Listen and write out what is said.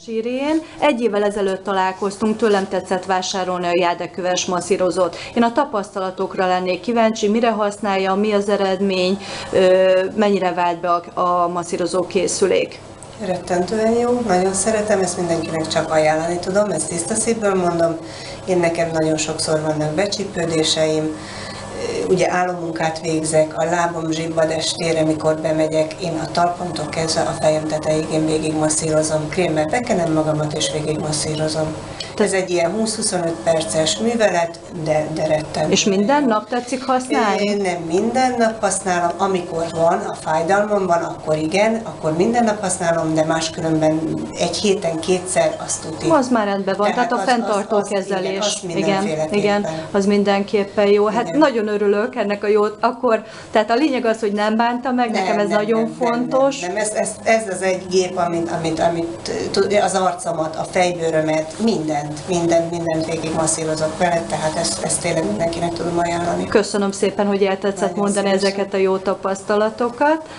Sírén. Egy évvel ezelőtt találkoztunk, tőlem tetszett vásárolni a jádekköves masszírozót. Én a tapasztalatokra lennék kíváncsi, mire használja, mi az eredmény, mennyire vált be a masszírozó készülék. Rettentően jó, nagyon szeretem, ezt mindenkinek csak ajánlani tudom, ezt tiszta szívből mondom. Nekem nagyon sokszor vannak becsípődéseim, ugye állómunkát végzek, a lábam zsibbad estére, mikor bemegyek, én a talpamtól kezdve a fejem tetejéig én végig masszírozom, krémmel bekenem magamat és végig masszírozom. Ez egy ilyen 20-25 perces művelet, de rettentő. És minden nap tetszik használni? Én nem minden nap használom, amikor van, a fájdalmam van, akkor igen, akkor minden nap használom, de máskülönben egy héten kétszer azt tudni. Az már rendben van, tehát a fenntartó kezelés. Igen, az mindenképpen jó. Hát igen. Nagyon örülök ennek a jót. Akkor, tehát a lényeg az, hogy nem bánta meg, nekem ez nagyon fontos. Nem. Ez az egy gép, amit az arcomat, a fejbőrömet, mindent végig masszírozok vele, tehát ezt tényleg mindenkinek tudom ajánlani. Köszönöm szépen, hogy eltetszett mondani ezeket a jó tapasztalatokat.